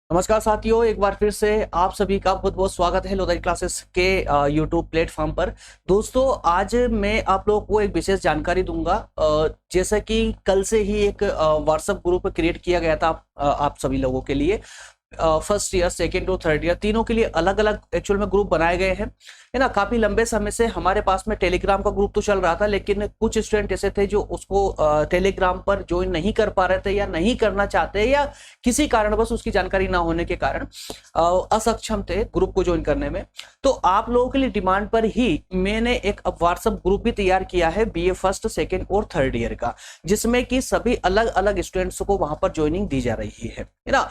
नमस्कार साथियों, एक बार फिर से आप सभी का बहुत बहुत स्वागत है लोधाई क्लासेस के यूट्यूब प्लेटफॉर्म पर। दोस्तों, आज मैं आप लोगों को एक विशेष जानकारी दूंगा। जैसा कि कल से ही एक व्हाट्सएप ग्रुप क्रिएट किया गया था आप सभी लोगों के लिए। फर्स्ट ईयर, सेकेंड और थर्ड ईयर तीनों के लिए अलग अलग एक्चुअल में ग्रुप बनाए गए हैं, है ना। काफी लंबे समय से हमारे पास में टेलीग्राम का ग्रुप तो चल रहा था, लेकिन कुछ स्टूडेंट ऐसे थे जो उसको टेलीग्राम पर ज्वाइन नहीं कर पा रहे थे या नहीं करना चाहते, या किसी कारणवश उसकी जानकारी ना होने के कारण असक्षम थे ग्रुप को ज्वाइन करने में। तो आप लोगों के लिए डिमांड पर ही मैंने एक व्हाट्सएप ग्रुप भी तैयार किया है बीए फर्स्ट, सेकेंड और थर्ड ईयर का, जिसमें कि सभी अलग अलग स्टूडेंट्स को वहां पर ज्वाइनिंग दी जा रही है ना।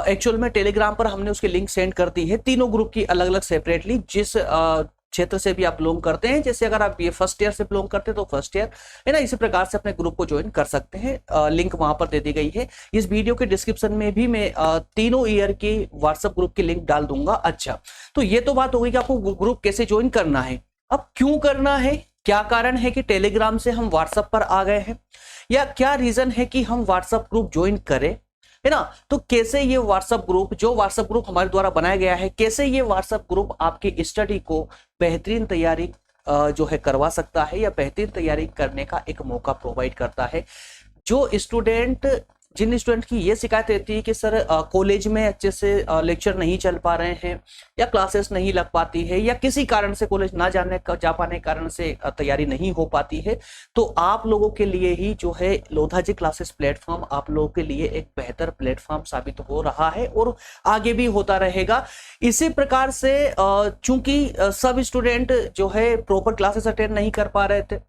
एक्चुअल में टेलीग्राम पर हमने उसकी लिंक सेंड कर दी है तीनों ग्रुप की अलग अलग सेपरेटली, जिस क्षेत्र से भी आप बिलोंग करते हैं। जैसे अगर आप बीए फर्स्ट ईयर से बिलोंग करते हैं तो फर्स्ट ईयर, है ना, इसी प्रकार से अपने ग्रुप को ज्वाइन कर सकते हैं। लिंक वहां पर दे दी गई है। इस वीडियो के डिस्क्रिप्शन में भी मैं तीनों ईयर की व्हाट्सएप ग्रुप की लिंक डाल दूंगा। अच्छा, तो ये तो बात हो गई कि आपको ग्रुप कैसे ज्वाइन करना है। अब क्यों करना है, क्या कारण है कि टेलीग्राम से हम व्हाट्सएप पर आ गए हैं, या क्या रीजन है कि हम व्हाट्सएप ग्रुप ज्वाइन करें, है ना। तो कैसे ये व्हाट्सएप ग्रुप, जो व्हाट्सएप ग्रुप हमारे द्वारा बनाया गया है, कैसे ये व्हाट्सएप ग्रुप आपकी स्टडी को बेहतरीन तैयारी जो है करवा सकता है, या बेहतरीन तैयारी करने का एक मौका प्रोवाइड करता है। जिन स्टूडेंट की ये शिकायत रहती है कि सर कॉलेज में अच्छे से लेक्चर नहीं चल पा रहे हैं, या क्लासेस नहीं लग पाती है, या किसी कारण से कॉलेज ना जा पाने के कारण से तैयारी नहीं हो पाती है, तो आप लोगों के लिए ही जो है लोधाजी क्लासेस प्लेटफॉर्म आप लोगों के लिए एक बेहतर प्लेटफॉर्म साबित हो रहा है और आगे भी होता रहेगा। इसी प्रकार से चूंकि सब स्टूडेंट जो है प्रॉपर क्लासेस अटेंड नहीं कर पा रहे थे,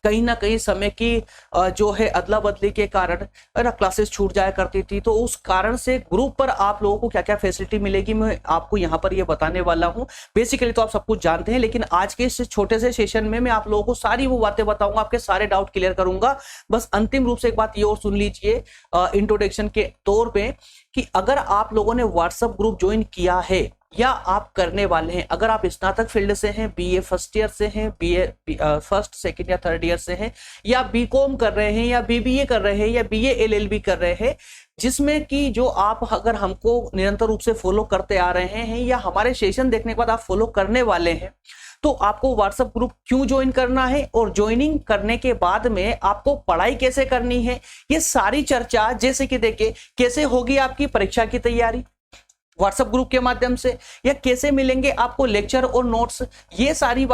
कहीं ना कहीं समय की जो है अदला बदली के कारण ना क्लासेस छूट जाया करती थी, तो उस कारण से ग्रुप पर आप लोगों को क्या क्या फैसिलिटी मिलेगी मैं आपको यहाँ पर ये बताने वाला हूँ। बेसिकली तो आप सब कुछ जानते हैं, लेकिन आज के इस छोटे से सेशन में मैं आप लोगों को सारी वो बातें बताऊंगा, आपके सारे डाउट क्लियर करूंगा। बस अंतिम रूप से एक बात ये और सुन लीजिए इंट्रोडक्शन के तौर पे, कि अगर आप लोगों ने व्हाट्सएप ग्रुप ज्वाइन किया है या आप करने वाले हैं, अगर आप स्नातक फील्ड से हैं, बीए फर्स्ट ईयर से हैं, बीए फर्स्ट, सेकंड या थर्ड ईयर से हैं, या बीकॉम कर रहे हैं, या बीबीए कर रहे हैं, या बीए एलएलबी कर रहे हैं, जिसमें कि जो आप अगर हमको निरंतर रूप से फॉलो करते आ रहे हैं, या हमारे सेशन देखने के बाद आप फॉलो करने वाले हैं, तो आपको व्हाट्सएप ग्रुप क्यों ज्वाइन करना है, और ज्वाइनिंग करने के बाद में आपको पढ़ाई कैसे करनी है, ये सारी चर्चा, जैसे कि देखिए कैसे होगी आपकी परीक्षा की तैयारी व्हाट्सएप ग्रुप के माध्यम से, या कैसे मिलेंगे आपको लेक्चर और नोट्स, ये सारी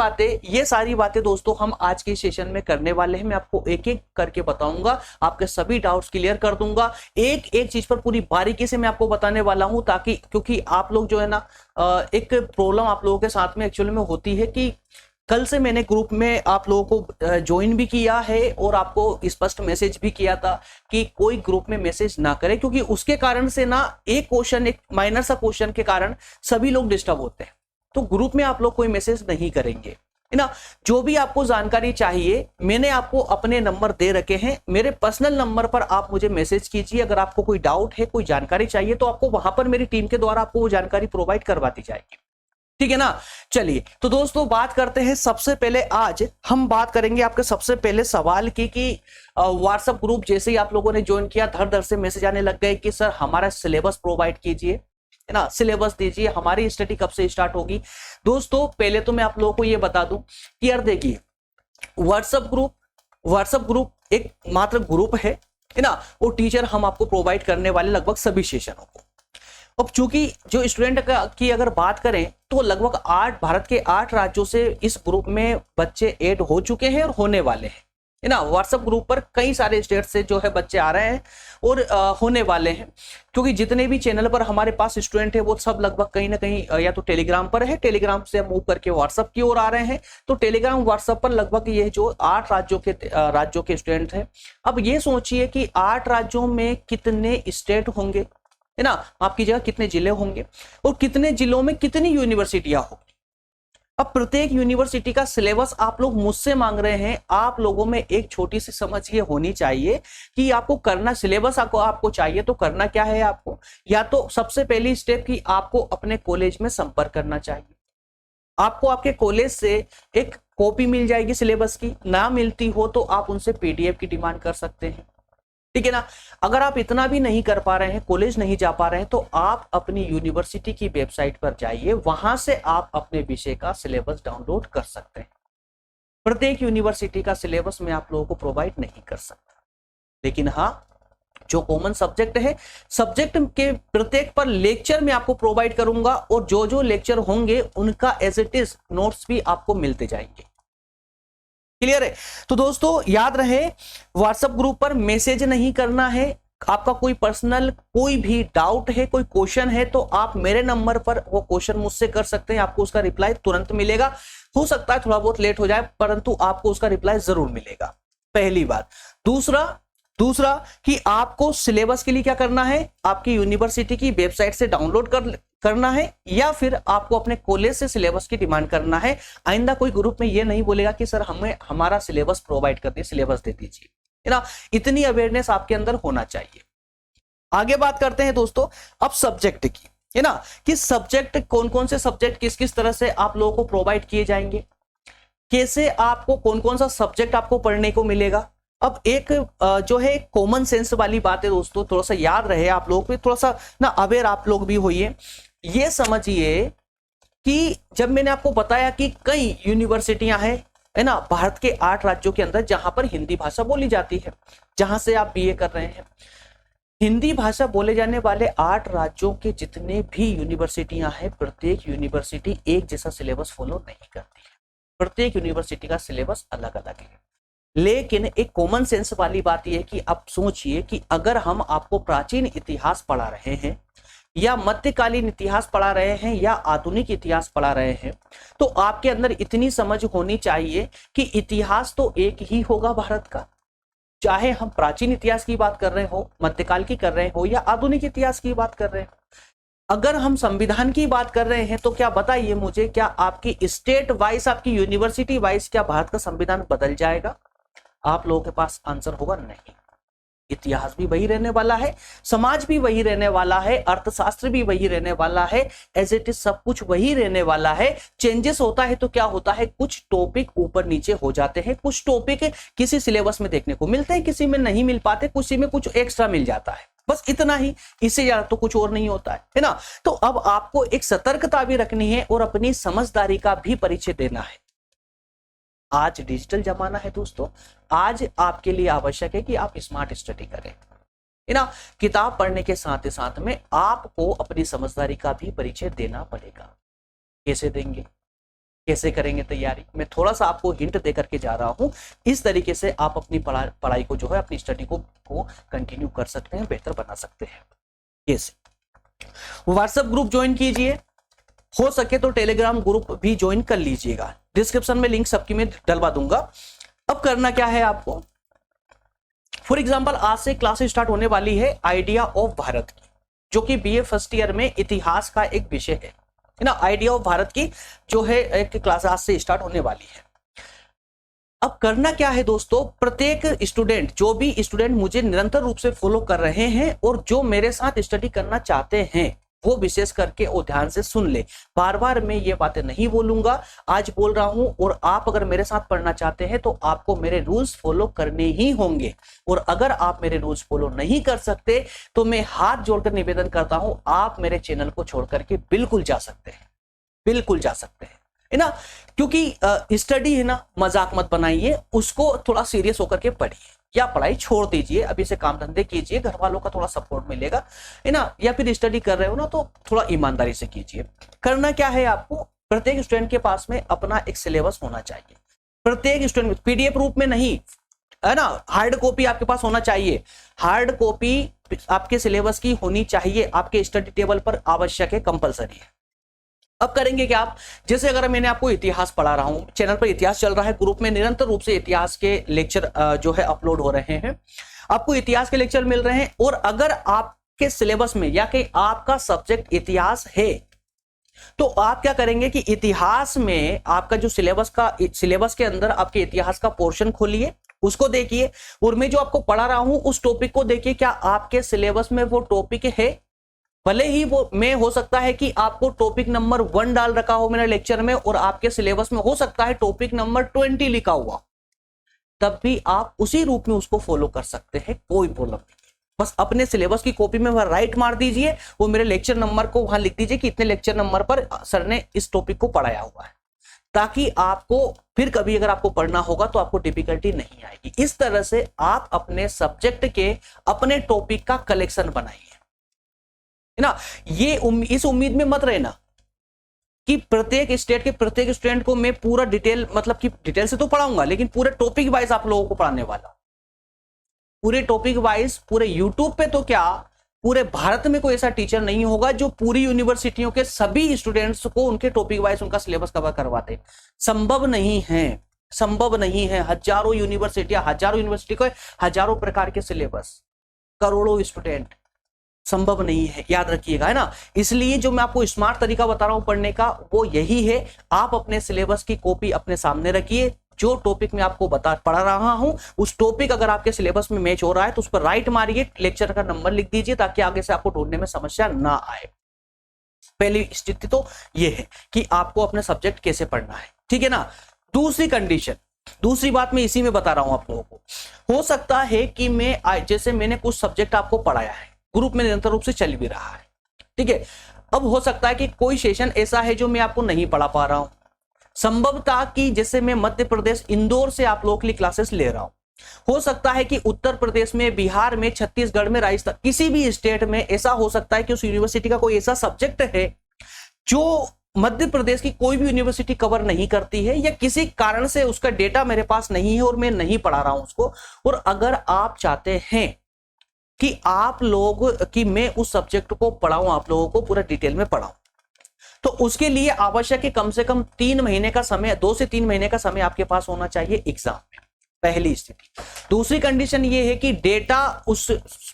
बातें दोस्तों हम आज के सेशन में करने वाले हैं। मैं आपको एक एक करके बताऊंगा, आपके सभी डाउट्स क्लियर कर दूंगा, एक एक चीज पर पूरी बारीकी से मैं आपको बताने वाला हूं, ताकि क्योंकि आप लोग जो है ना, एक प्रॉब्लम आप लोगों के साथ में एक्चुअली में होती है कि कल से मैंने ग्रुप में आप लोगों को ज्वाइन भी किया है और आपको स्पष्ट मैसेज भी किया था कि कोई ग्रुप में मैसेज ना करे, क्योंकि उसके कारण से ना एक माइनर सा क्वेश्चन के कारण सभी लोग डिस्टर्ब होते हैं। तो ग्रुप में आप लोग कोई मैसेज नहीं करेंगे, है ना। जो भी आपको जानकारी चाहिए मैंने आपको अपने नंबर दे रखे हैं, मेरे पर्सनल नंबर पर आप मुझे मैसेज कीजिए। अगर आपको कोई डाउट है, कोई जानकारी चाहिए, तो आपको वहां पर मेरी टीम के द्वारा आपको वो जानकारी प्रोवाइड करवाती जाएगी, ठीक है ना। चलिए, तो दोस्तों बात करते हैं। सबसे पहले आज हम बात करेंगे आपके सबसे पहले सवाल की कि व्हाट्सएप ग्रुप जैसे ही आप लोगों ने ज्वाइन किया, धर धर से मैसेज आने लग गए कि सर हमारा सिलेबस प्रोवाइड कीजिए, है ना, सिलेबस दीजिए, हमारी स्टडी कब से स्टार्ट होगी। दोस्तों पहले तो मैं आप लोगों को ये बता दूं कि यार देखिए, व्हाट्सएप ग्रुप एक मात्र ग्रुप है ना, वो टीचर हम आपको प्रोवाइड करने वाले लगभग सभी सेशनों को। अब चूंकि जो स्टूडेंट की अगर बात करें तो लगभग भारत के 8 राज्यों से इस ग्रुप में बच्चे ऐड हो चुके हैं और होने वाले हैं, है ना। व्हाट्सएप ग्रुप पर कई सारे स्टेट से जो है बच्चे आ रहे हैं और होने वाले हैं, क्योंकि जितने भी चैनल पर हमारे पास स्टूडेंट है वो सब लगभग कहीं ना कहीं या तो टेलीग्राम पर है, टेलीग्राम से मूव करके व्हाट्सएप की ओर आ रहे हैं। तो टेलीग्राम व्हाट्सएप पर लगभग ये जो 8 राज्यों के स्टूडेंट हैं। अब ये सोचिए कि 8 राज्यों में कितने स्टेट होंगे, है ना, आपकी जगह कितने जिले होंगे, और कितने जिलों में कितनी यूनिवर्सिटियां होंगी। अब प्रत्येक यूनिवर्सिटी का सिलेबस आप लोग मुझसे मांग रहे हैं। आप लोगों में एक छोटी सी समझ ये होनी चाहिए कि आपको करना, सिलेबस आपको चाहिए तो करना क्या है आपको, या तो सबसे पहली स्टेप की आपको अपने कॉलेज में संपर्क करना चाहिए। आपको आपके कॉलेज से एक कॉपी मिल जाएगी सिलेबस की, ना मिलती हो तो आप उनसे पीडीएफ की डिमांड कर सकते हैं। ठीक है ना। अगर आप इतना भी नहीं कर पा रहे हैं, कॉलेज नहीं जा पा रहे हैं, तो आप अपनी यूनिवर्सिटी की वेबसाइट पर जाइए, वहां से आप अपने विषय का सिलेबस डाउनलोड कर सकते हैं। प्रत्येक यूनिवर्सिटी का सिलेबस मैं आप लोगों को प्रोवाइड नहीं कर सकता, लेकिन हाँ, जो कॉमन सब्जेक्ट है, सब्जेक्ट के प्रत्येक पर लेक्चर मैं आपको प्रोवाइड करूंगा, और जो जो लेक्चर होंगे उनका एज इट इज नोट्स भी आपको मिलते जाएंगे। क्लियर है। तो दोस्तों याद रहे, व्हाट्सएप ग्रुप पर मैसेज नहीं करना है। आपका कोई पर्सनल कोई भी डाउट है, कोई क्वेश्चन है, तो आप मेरे नंबर पर वो क्वेश्चन मुझसे कर सकते हैं, आपको उसका रिप्लाई तुरंत मिलेगा। हो सकता है थोड़ा बहुत लेट हो जाए, परंतु आपको उसका रिप्लाई जरूर मिलेगा, पहली बात। दूसरा कि आपको सिलेबस के लिए क्या करना है, आपकी यूनिवर्सिटी की वेबसाइट से डाउनलोड करना है, या फिर आपको अपने कॉलेज से सिलेबस की डिमांड करना है। आइंदा कोई ग्रुप में ये नहीं बोलेगा कि सर हमें हमारा सिलेबस प्रोवाइड कर दीजिए, सिलेबस दे दीजिए, है ना। इतनी अवेयरनेस आपके अंदर होना चाहिए। आगे बात करते हैं दोस्तों अब सब्जेक्ट की, है ना, कि सब्जेक्ट कौन कौन से सब्जेक्ट किस किस तरह से आप लोगों को प्रोवाइड किए जाएंगे, कैसे आपको कौन कौन सा सब्जेक्ट आपको पढ़ने को मिलेगा। अब एक जो है कॉमन सेंस वाली बात है दोस्तों, थोड़ा सा याद रहे आप लोग भी, थोड़ा सा ना अवेयर आप लोग भी होइए। ये समझिए कि जब मैंने आपको बताया कि कई यूनिवर्सिटियां हैं, है ना, भारत के 8 राज्यों के अंदर जहां पर हिंदी भाषा बोली जाती है, जहां से आप बीए कर रहे हैं, हिंदी भाषा बोले जाने वाले 8 राज्यों के जितने भी यूनिवर्सिटियां हैं, प्रत्येक यूनिवर्सिटी एक जैसा सिलेबस फॉलो नहीं करती है। प्रत्येक यूनिवर्सिटी का सिलेबस अलग अलग है। लेकिन एक कॉमन सेंस वाली बात यह है कि आप सोचिए कि अगर हम आपको प्राचीन इतिहास पढ़ा रहे हैं, या मध्यकालीन इतिहास पढ़ा रहे हैं, या आधुनिक इतिहास पढ़ा रहे हैं, तो आपके अंदर इतनी समझ होनी चाहिए कि इतिहास तो एक ही होगा भारत का, चाहे हम प्राचीन इतिहास की बात कर रहे हो, मध्यकाल की कर रहे हो, या आधुनिक इतिहास की बात कर रहे हो। अगर हम संविधान की बात कर रहे हैं, तो क्या बताइए मुझे, क्या आपकी स्टेट वाइज, आपकी यूनिवर्सिटी वाइज क्या भारत का संविधान बदल जाएगा? आप लोगों के पास आंसर होगा नहीं। इतिहास भी वही रहने वाला है, समाज भी वही रहने वाला है, अर्थशास्त्र भी वही रहने वाला है, एज इट इज सब कुछ वही रहने वाला है। चेंजेस होता है तो क्या होता है, कुछ टॉपिक ऊपर नीचे हो जाते हैं, कुछ टॉपिक किसी सिलेबस में देखने को मिलते हैं, किसी में नहीं मिल पाते, किसी में कुछ एक्स्ट्रा मिल जाता है, बस इतना ही, इससे ज्यादा तो कुछ और नहीं होता है ना। तो अब आपको एक सतर्कता भी रखनी है और अपनी समझदारी का भी परिचय देना है। आज डिजिटल जमाना है दोस्तों, आज आपके लिए आवश्यक है कि आप स्मार्ट स्टडी करें, है ना। किताब पढ़ने के साथ ही साथ में आपको अपनी समझदारी का भी परिचय देना पड़ेगा। कैसे देंगे, कैसे करेंगे तैयारी, मैं थोड़ा सा आपको हिंट दे करके जा रहा हूं। इस तरीके से आप अपनी पढ़ाई को जो है, अपनी स्टडी को कंटिन्यू कर सकते हैं, बेहतर बना सकते हैं। कैसे? व्हाट्सएप ग्रुप ज्वाइन कीजिए, हो सके तो टेलीग्राम ग्रुप भी ज्वाइन कर लीजिएगा, डिस्क्रिप्शन में लिंक सबकी मैं डलवा दूंगा। अब करना क्या है आपको, फॉर एग्जांपल आज से क्लास स्टार्ट होने वाली है आइडिया ऑफ भारत की, जो कि बीए फर्स्ट ईयर में इतिहास का एक विषय है ना। आइडिया ऑफ भारत की जो है एक क्लास आज से स्टार्ट होने वाली है। अब करना क्या है दोस्तों, प्रत्येक स्टूडेंट, जो भी स्टूडेंट मुझे निरंतर रूप से फॉलो कर रहे हैं और जो मेरे साथ स्टडी करना चाहते हैं, वो विशेष करके और ध्यान से सुन ले। बार बार मैं ये बातें नहीं बोलूंगा, आज बोल रहा हूं। और आप अगर मेरे साथ पढ़ना चाहते हैं तो आपको मेरे रूल्स फॉलो करने ही होंगे, और अगर आप मेरे रूल्स फॉलो नहीं कर सकते तो मैं हाथ जोड़कर निवेदन करता हूं, आप मेरे चैनल को छोड़ करके बिल्कुल जा सकते हैं, बिल्कुल जा सकते हैं, है ना। क्योंकि स्टडी है ना, मजाक मत बनाइए, उसको थोड़ा सीरियस होकर के पढ़िए, या पढ़ाई छोड़ दीजिए, अभी से काम धंधे कीजिए, घर वालों का थोड़ा सपोर्ट मिलेगा, है ना। या फिर स्टडी कर रहे हो ना, तो थोड़ा ईमानदारी से कीजिए। करना क्या है आपको, प्रत्येक स्टूडेंट के पास में अपना एक सिलेबस होना चाहिए। प्रत्येक स्टूडेंट पीडीएफ रूप में नहीं, है ना, हार्ड कॉपी आपके पास होना चाहिए। हार्ड कॉपी आपके सिलेबस की होनी चाहिए, आपके स्टडी टेबल पर आवश्यक है, कंपलसरी है। अब करेंगे क्या आप, जैसे अगर मैंने आपको इतिहास पढ़ा रहा हूं, चैनल पर इतिहास चल रहा है, ग्रुप में निरंतर रूप से इतिहास के लेक्चर जो है अपलोड हो रहे हैं, आपको इतिहास के लेक्चर मिल रहे हैं। और अगर आपके सिलेबस में या कि आपका सब्जेक्ट इतिहास है, तो आप क्या करेंगे कि इतिहास में आपका जो सिलेबस के अंदर आपके इतिहास का पोर्शन खोलिए, उसको देखिए, और मैं जो आपको पढ़ा रहा हूं उस टॉपिक को देखिए, क्या आपके सिलेबस में वो टॉपिक है। भले ही वो में हो सकता है कि आपको टॉपिक नंबर 1 डाल रखा हो मेरे लेक्चर में, और आपके सिलेबस में हो सकता है टॉपिक नंबर 20 लिखा हुआ। तब भी आप उसी रूप में उसको फॉलो कर सकते हैं, कोई प्रॉब्लम नहीं। बस अपने सिलेबस की कॉपी में वह राइट मार दीजिए, वो मेरे लेक्चर नंबर को वहां लिख दीजिए कि इतने लेक्चर नंबर पर सर ने इस टॉपिक को पढ़ाया हुआ है, ताकि आपको फिर कभी अगर आपको पढ़ना होगा तो आपको डिफिकल्टी नहीं आएगी। इस तरह से आप अपने सब्जेक्ट के अपने टॉपिक का कलेक्शन बनाइए, है ना। ये इस उम्मीद में मत रहना कि प्रत्येक स्टेट के प्रत्येक स्टूडेंट को मैं पूरा डिटेल, मतलब कि डिटेल से तो पढ़ाऊंगा, लेकिन पूरे टॉपिक वाइज आप लोगों को पढ़ाने वाला, पूरे टॉपिक वाइज। पूरे यूट्यूब पे तो क्या, पूरे भारत में कोई ऐसा टीचर नहीं होगा जो पूरी यूनिवर्सिटियों के सभी स्टूडेंट्स को उनके टॉपिक वाइज उनका सिलेबस कवर करवाते। संभव नहीं है, संभव नहीं है। हजारों यूनिवर्सिटी को हजारों प्रकार के सिलेबस, करोड़ों स्टूडेंट, संभव नहीं है, याद रखिएगा, है ना। इसलिए जो मैं आपको स्मार्ट तरीका बता रहा हूं पढ़ने का, वो यही है। आप अपने सिलेबस की कॉपी अपने सामने रखिए, जो टॉपिक मैं आपको पढ़ा रहा हूं उस टॉपिक अगर आपके सिलेबस में मैच हो रहा है तो उस पर राइट मारिए, लेक्चर का नंबर लिख दीजिए, ताकि आगे से आपको ढूंढने में समस्या ना आए। पहली स्थिति तो ये है कि आपको अपना सब्जेक्ट कैसे पढ़ना है, ठीक है ना। दूसरी कंडीशन, दूसरी बात मैं इसी में बता रहा हूं आप लोगों को। हो सकता है कि जैसे मैंने कुछ सब्जेक्ट आपको पढ़ाया है, ग्रुप में निरंतर रूप से चल भी रहा है, ठीक है। अब हो सकता है कि कोई सेशन ऐसा है जो मैं आपको नहीं पढ़ा पा रहा हूं। संभवतः कि जैसे मैं मध्य प्रदेश इंदौर से आप लोगों के लिए क्लासेस ले रहा हूं, हो सकता है कि उत्तर प्रदेश में, बिहार में, छत्तीसगढ़ में, राजस्थान, किसी भी स्टेट में ऐसा हो सकता है कि उस यूनिवर्सिटी का कोई ऐसा सब्जेक्ट है जो मध्य प्रदेश की कोई भी यूनिवर्सिटी कवर नहीं करती है, या किसी कारण से उसका डेटा मेरे पास नहीं है और मैं नहीं पढ़ा रहा हूं उसको। और अगर आप चाहते हैं कि आप लोग कि मैं उस सब्जेक्ट को पढ़ाऊं, आप लोगों को पूरा डिटेल में पढ़ाऊं, तो उसके लिए आवश्यक है कम से कम 3 महीने का समय, 2 से 3 महीने का समय आपके पास होना चाहिए एग्जाम में, पहली स्थिति। दूसरी कंडीशन ये है कि डेटा, उस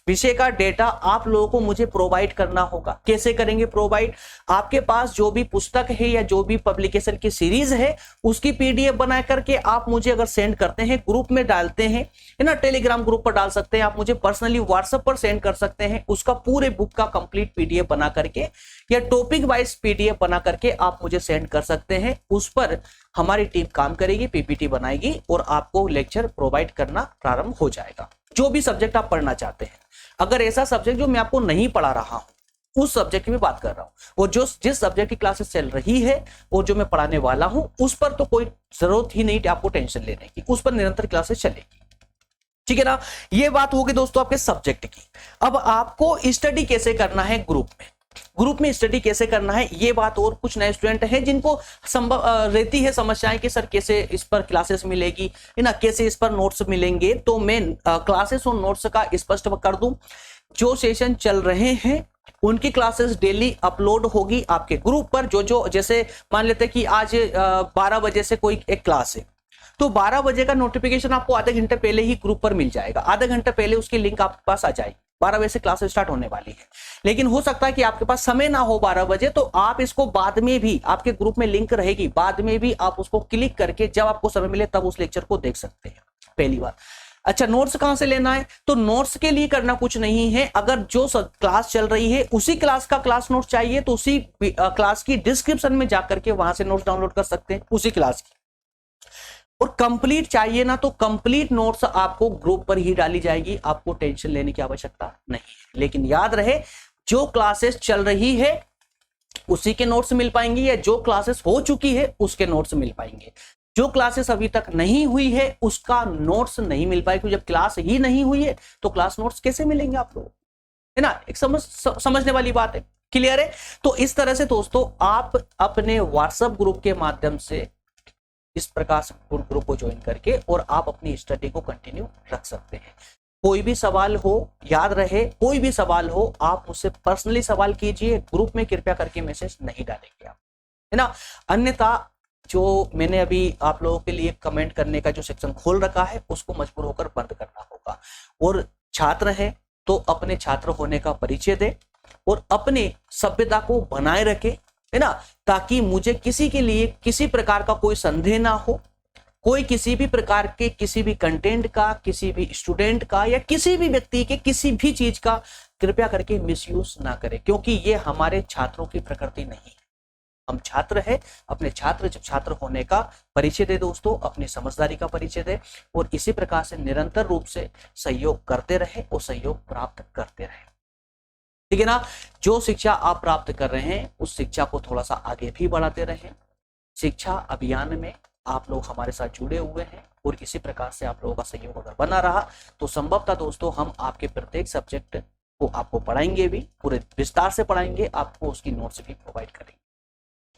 विषय का डेटा आप लोगों को मुझे प्रोवाइड करना होगा। कैसे करेंगे प्रोवाइड? आपके पास जो भी पुस्तक है या जो भी पब्लिकेशन की सीरीज है उसकी पीडीएफ बना करके आप मुझे अगर सेंड करते हैं, ग्रुप में डालते हैं, है ना, टेलीग्राम ग्रुप पर डाल सकते हैं, आप मुझे पर्सनली व्हाट्सएप पर सेंड कर सकते हैं, उसका पूरे बुक का कंप्लीट पीडीएफ बना करके या टॉपिक वाइज पीडीएफ बना करके आप मुझे सेंड कर सकते हैं। उस पर हमारी टीम काम करेगी, पीपीटी बनाएगी और आपको लेक्चर प्रोवाइड करना प्रारंभ हो जाएगा। जो भी सब्जेक्ट आप पढ़ना चाहते हैं, अगर ऐसा सब्जेक्ट जो मैं आपको नहीं पढ़ा रहा हूं, उस सब्जेक्ट की मैं बात कर रहा हूं, और जो जिस सब्जेक्ट की क्लासेस चल रही है और जो मैं पढ़ाने वाला हूं, उस पर तो कोई जरूरत ही नहीं आपको टेंशन लेने की, उस पर निरंतर क्लासेस चलेगी, ठीक है ना। ये बात होगी दोस्तों आपके सब्जेक्ट की। अब आपको स्टडी कैसे करना है ग्रुप में, ग्रुप में स्टडी कैसे करना है, ये बात और कुछ नए स्टूडेंट हैं जिनको संभव रहती है समस्याएं कि सर कैसे इस पर क्लासेस मिलेगी, है ना, कैसे इस पर नोट्स मिलेंगे। तो मैं क्लासेस और नोट्स का स्पष्ट कर दूं, जो सेशन चल रहे हैं उनकी क्लासेस डेली अपलोड होगी आपके ग्रुप पर। जो जैसे मान लेते हैं कि आज 12 बजे से कोई एक क्लास है, तो 12 बजे का नोटिफिकेशन आपको आधे घंटे पहले ही ग्रुप पर मिल जाएगा, आधे घंटे पहले उसकी लिंक आपके पास आ जाएगी। 12 बजे से क्लास स्टार्ट होने वाली है, लेकिन हो सकता है कि आपके पास समय ना हो 12 बजे, तो आप इसको बाद में भी, आपके ग्रुप में लिंक रहेगी, बाद में भी आप उसको क्लिक करके जब आपको समय मिले तब उस लेक्चर को देख सकते हैं, पहली बात। अच्छा, नोट्स कहां से लेना है? तो नोट्स के लिए करना कुछ नहीं है, अगर जो क्लास चल रही है उसी क्लास का क्लास नोट्स चाहिए तो उसी क्लास की डिस्क्रिप्शन में जाकर के वहां से नोट्स डाउनलोड कर सकते हैं उसी क्लास की। और कंप्लीट चाहिए ना, तो कंप्लीट नोट्स आपको ग्रुप पर ही डाली जाएगी, आपको टेंशन लेने की आवश्यकता नहीं है। लेकिन याद रहे, जो क्लासेस चल रही है उसी के नोट्स मिल पाएंगे, या जो क्लासेस हो चुकी है उसके नोट्स मिल पाएंगे। जो क्लासेस अभी तक नहीं हुई है उसका नोट्स नहीं मिल पाएगा। जब क्लास ही नहीं हुई है तो क्लास नोट्स कैसे मिलेंगे आप लोगों को, है ना। एक समझने वाली बात है, क्लियर है। तो इस तरह से दोस्तों आप अपने व्हाट्सएप ग्रुप के माध्यम से इस प्रकार से ग्रुप को ज्वाइन करके और आप अपनी स्टडी को कंटिन्यू रख सकते हैं। कोई भी सवाल हो, याद रहे, कोई भी सवाल हो आप मुझसे पर्सनली सवाल कीजिए, ग्रुप में कृपया करके मैसेज नहीं डालेंगे आप, है ना। अन्यथा जो मैंने अभी आप लोगों के लिए कमेंट करने का जो सेक्शन खोल रखा है उसको मजबूर होकर बंद करना होगा। और छात्र है तो अपने छात्र होने का परिचय दे और अपने सभ्यता को बनाए रखे, है ना, ताकि मुझे किसी के लिए किसी प्रकार का कोई संदेह ना हो, कोई किसी भी प्रकार के किसी भी कंटेंट का, किसी भी स्टूडेंट का या किसी भी व्यक्ति के किसी भी चीज का कृपया करके मिसयूज ना करे, क्योंकि ये हमारे छात्रों की प्रकृति नहीं है। हम छात्र हैं, अपने छात्र जब छात्र होने का परिचय दे दोस्तों, अपनी समझदारी का परिचय दे और इसी प्रकार से निरंतर रूप से सहयोग करते रहे और सहयोग प्राप्त करते रहे। ठीक है ना। जो शिक्षा आप प्राप्त कर रहे हैं उस शिक्षा को थोड़ा सा आगे भी बढ़ाते रहें। शिक्षा अभियान में आप लोग हमारे साथ जुड़े हुए हैं और इसी प्रकार से आप लोगों का सहयोग अगर बना रहा तो संभवतः दोस्तों हम आपके प्रत्येक सब्जेक्ट को आपको पढ़ाएंगे भी, पूरे विस्तार से पढ़ाएंगे, आपको उसकी नोट्स भी प्रोवाइड करेंगे।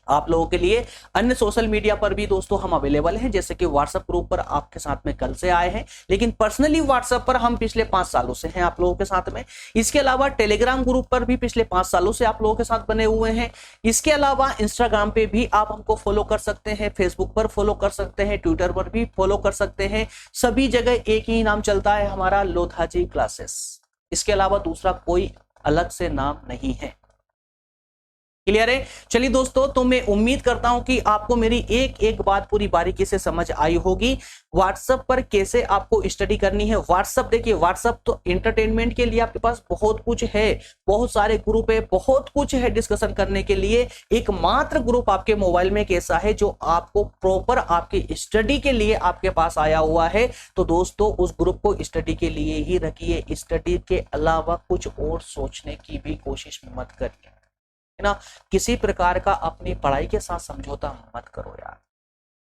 आप लोगों के लिए अन्य सोशल मीडिया पर भी दोस्तों हम अवेलेबल हैं, जैसे कि व्हाट्सएप ग्रुप पर आपके साथ में कल से आए हैं, लेकिन पर्सनली व्हाट्सएप पर हम पिछले 5 सालों से हैं आप लोगों के साथ में। इसके अलावा टेलीग्राम ग्रुप पर भी पिछले 5 सालों से आप लोगों के साथ बने हुए हैं। इसके अलावा इंस्टाग्राम पे भी आप हमको फॉलो कर सकते हैं, फेसबुक पर फॉलो कर सकते हैं, ट्विटर पर भी फॉलो कर सकते हैं। सभी जगह एक ही नाम चलता है हमारा, लोधाजी क्लासेस। इसके अलावा दूसरा कोई अलग से नाम नहीं है। क्लियर है। चलिए दोस्तों, तो मैं उम्मीद करता हूं कि आपको मेरी एक एक बात पूरी बारीकी से समझ आई होगी। व्हाट्सएप पर कैसे आपको स्टडी करनी है। व्हाट्सएप देखिए, व्हाट्सएप तो एंटरटेनमेंट के लिए आपके पास बहुत कुछ है, बहुत सारे ग्रुप है, बहुत कुछ है डिस्कशन करने के लिए। एकमात्र ग्रुप आपके मोबाइल में कैसा है जो आपको प्रॉपर आपकी स्टडी के लिए आपके पास आया हुआ है, तो दोस्तों उस ग्रुप को स्टडी के लिए ही रखिए। स्टडी के अलावा कुछ और सोचने की भी कोशिश मत करिए, ना। किसी प्रकार का अपनी पढ़ाई के साथ समझौता मत करो यार।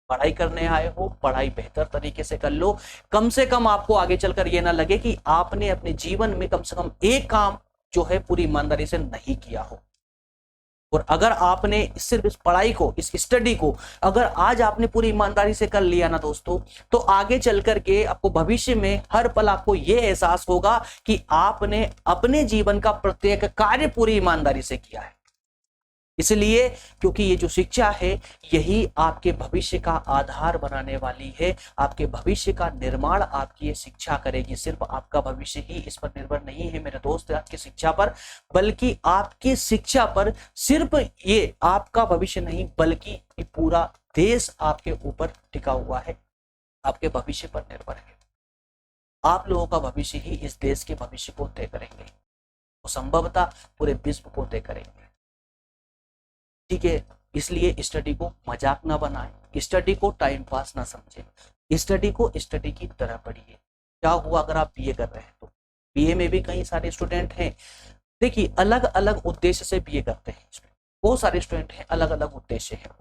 पढ़ाई करने आए हो, पढ़ाई बेहतर तरीके से कर लो। कम से कम आपको आगे चलकर यह ना लगे कि आपने अपने जीवन में कम से कम एक काम जो है पूरी ईमानदारी से नहीं किया हो। और अगर आपने सिर्फ इस पढ़ाई को, इस स्टडी को अगर आज आपने पूरी ईमानदारी से कर लिया ना दोस्तों, तो आगे चल करके आपको भविष्य में हर पल आपको यह एहसास होगा कि आपने अपने जीवन का प्रत्येक कार्य पूरी ईमानदारी से किया है। इसलिए क्योंकि ये जो शिक्षा है यही आपके भविष्य का आधार बनाने वाली है। आपके भविष्य का निर्माण आपकी ये शिक्षा करेगी। सिर्फ आपका भविष्य ही इस पर निर्भर नहीं है मेरे दोस्त, आपकी शिक्षा पर, बल्कि आपकी शिक्षा पर सिर्फ ये आपका भविष्य नहीं बल्कि पूरा देश आपके ऊपर टिका हुआ है, आपके भविष्य पर निर्भर है। आप लोगों का भविष्य ही इस देश के भविष्य को तय करेंगे, वो संभवतः पूरे विश्व को तय करेंगे। ठीक है। इसलिए स्टडी को मजाक ना बनाएं, स्टडी को टाइम पास ना समझें, स्टडी को स्टडी की तरह पढ़िए। क्या हुआ अगर आप बीए कर रहे हैं तो बीए में भी कई सारे स्टूडेंट हैं, देखिए अलग अलग उद्देश्य से बीए करते हैं। बहुत सारे स्टूडेंट हैं, अलग अलग उद्देश्य है।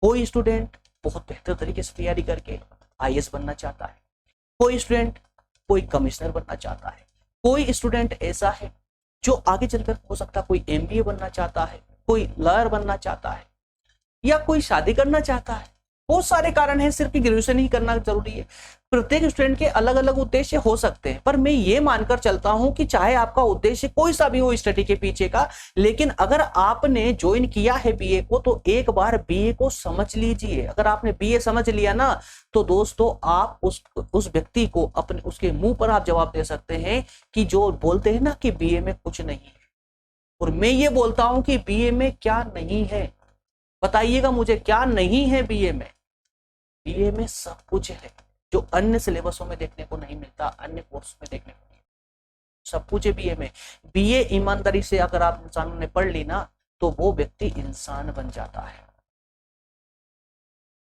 कोई स्टूडेंट बहुत बेहतर तरीके से तैयारी करके आईएएस बनना चाहता है, कोई स्टूडेंट कोई कमिश्नर बनना चाहता है, कोई स्टूडेंट ऐसा है जो आगे चलकर हो सकता है कोई एमबीए बनना चाहता है, कोई लॉयर बनना चाहता है, या कोई शादी करना चाहता है। बहुत सारे कारण हैं, सिर्फ ग्रेजुएशन ही करना जरूरी है। प्रत्येक स्टूडेंट के अलग अलग उद्देश्य हो सकते हैं, पर मैं ये मानकर चलता हूं कि चाहे आपका उद्देश्य कोई सा भी हो स्टडी के पीछे का, लेकिन अगर आपने ज्वाइन किया है बीए को तो एक बार बीए को समझ लीजिए। अगर आपने बीए समझ लिया ना तो दोस्तों आप उस व्यक्ति को अपने उसके मुंह पर आप जवाब दे सकते हैं कि जो बोलते हैं ना कि बीए में कुछ नहीं है। और मैं ये बोलता हूं कि बीए में क्या नहीं है, बताइएगा मुझे क्या नहीं है बीए में। बीए में सब कुछ है जो अन्य सिलेबसों में देखने को नहीं मिलता, अन्य कोर्स में देखने को नहीं मिलता, सब कुछ है बीए में। बीए ईमानदारी से अगर आप इंसानों ने पढ़ ली ना तो वो व्यक्ति इंसान बन जाता है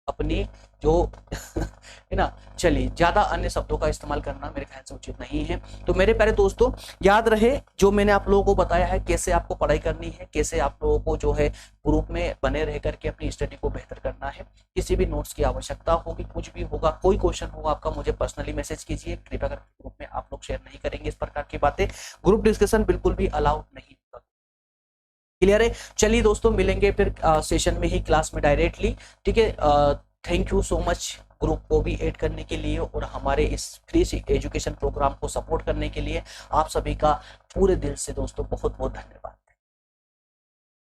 अपनी जो है ना। चलिए, ज्यादा अन्य शब्दों का इस्तेमाल करना मेरे ख्याल से उचित नहीं है। तो मेरे प्यारे दोस्तों, याद रहे जो मैंने आप लोगों को बताया है कैसे आपको पढ़ाई करनी है, कैसे आप लोगों को जो है ग्रुप में बने रह करके अपनी स्टडी को बेहतर करना है। किसी भी नोट्स की आवश्यकता होगी, कुछ भी होगा, कोई क्वेश्चन होगा आपका, मुझे पर्सनली मैसेज कीजिए। कृपया कर ग्रुप में आप लोग शेयर नहीं करेंगे इस प्रकार की बातें, ग्रुप डिस्कशन बिल्कुल भी अलाउड नहीं होगा। क्लियर है। चलिए दोस्तों, मिलेंगे फिर सेशन में ही, क्लास में डायरेक्टली। ठीक है। Thank you so much group को भी ऐड करने के लिए और हमारे इस फ्री एजुकेशन प्रोग्राम को सपोर्ट करने के लिए आप सभी का पूरे दिल से दोस्तों बहुत बहुत धन्यवाद।